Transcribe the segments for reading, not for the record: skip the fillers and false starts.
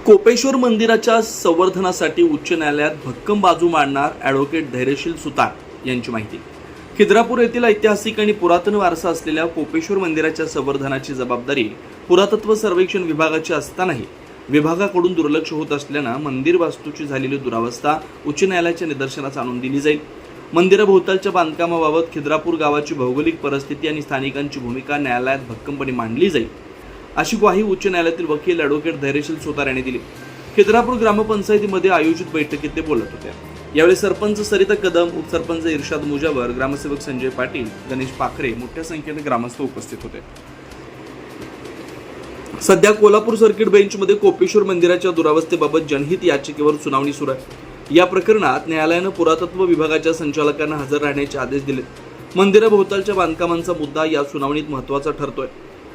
कोपेश्वर मंदिराच्या संवर्धनासाठी उच्च न्यायालयात भक्कम बाजू मांडणार ॲडव्होकेट धैर्यशील सुतार यांची माहिती। खिद्रापूर येथील ऐतिहासिक आणि पुरातन वारसा असलेल्या कोपेश्वर मंदिराच्या संवर्धनाची जबाबदारी पुरातत्व सर्वेक्षण विभागाची असतानाही विभागाकडून दुर्लक्ष होत असल्यानं मंदिर वास्तूची झालेली दुरावस्था उच्च न्यायालयाच्या निदर्शनास आणून दिली जाईल। मंदिराभोवतालच्या बांधकामाबाबत खिद्रापूर गावाची भौगोलिक परिस्थिती आणि स्थानिकांची भूमिका न्यायालयात भक्कमपणे मांडली जाईल, अशी ग्वाही उच्च न्यायालयातील वकील ॲडव्होकेट धैर्यशील सुतार यांनी दिली। खिद्रापूर ग्रामपंचायतीमध्ये आयोजित बैठकीत ते बोलत होते। यावेळी सरपंच सरिता कदम, उपसरपंच इर्शाद मुजावर, ग्रामसेवक संजय पाटील, गणेश पाखरे, मोठ्या संख्येने ग्रामस्थ उपस्थित होते। सध्या कोल्हापूर सर्किट बेंचमध्ये कोपेश्वर मंदिराच्या दुरावस्थेबाबत जनहित याचिकेवर सुनावणी सुरू आहे। या प्रकरणात न्यायालयानं पुरातत्व विभागाच्या संचालकांना हजर राहण्याचे आदेश दिले। मंदिराभोवतालच्या बांधकामांचा मुद्दा या सुनावणीत महत्त्वाचा ठरतोय।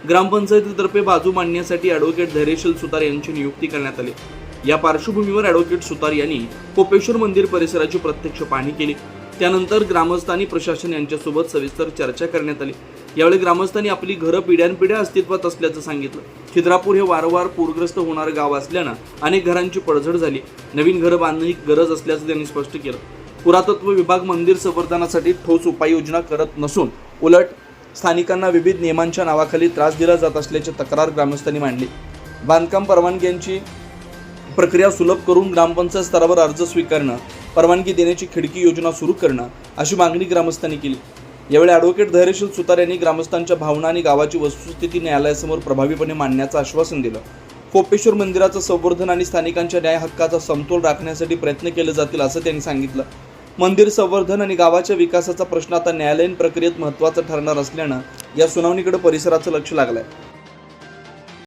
ग्रामपंचायतीतर्फे बाजू मांडण्यासाठी ॲडव्होकेट धैर्यशील सुतार यांची नियुक्ती करण्यात आली। या पार्श्वभूमीवर ॲडव्होकेट सुतार यांनी कोपेश्वर मंदिर परिसराची प्रत्यक्ष पाहणी केली। त्यानंतर ग्रामस्थांनी प्रशासन यांच्यासोबत सविस्तर चर्चा करण्यात आली। यावेळी ग्रामस्थांनी आपली घरं पिढ्यानपिढ्या अस्तित्वात असल्याचं सांगितलं। खिद्रापूर हे वारंवार पूरग्रस्त होणारं गाव असल्यानं अनेक घरांची पडझड झाली। नवीन घरं बांधण्याची गरज असल्याचं त्यांनी स्पष्ट केलं। पुरातत्व विभाग मंदिर संवर्धनासाठी ठोस उपाययोजना करत नसून उलट स्थानिकांना विविध नियमांच्या नावाखाली त्रास दिला जात असल्याची तक्रार ग्रामस्थांनी मांडली। बांधकाम परवानग्यांची प्रक्रिया सुलभ करून ग्रामपंचायत स्तरावर अर्ज स्वीकारणं, परवानगी देण्याची खिडकी योजना सुरू करणं, अशी मागणी ग्रामस्थांनी केली। यावेळी ॲडव्होकेट धैर्यशील सुतार यांनी ग्रामस्थांच्या भावना आणि गावाची वस्तुस्थिती न्यायालयासमोर प्रभावीपणे मांडण्याचं आश्वासन दिलं। कोपेश्वर मंदिराचं संवर्धन आणि स्थानिकांच्या न्याय हक्काचा समतोल राखण्यासाठी प्रयत्न केले जातील, असं त्यांनी सांगितलं। मंदिर संवर्धन आणि गावाच्या विकासाचा प्रश्न आता न्यायालयीन प्रक्रियेत महत्त्वाचा ठरणार असल्यानं या सुनावणीकडे परिसराचं लक्ष लागलंय।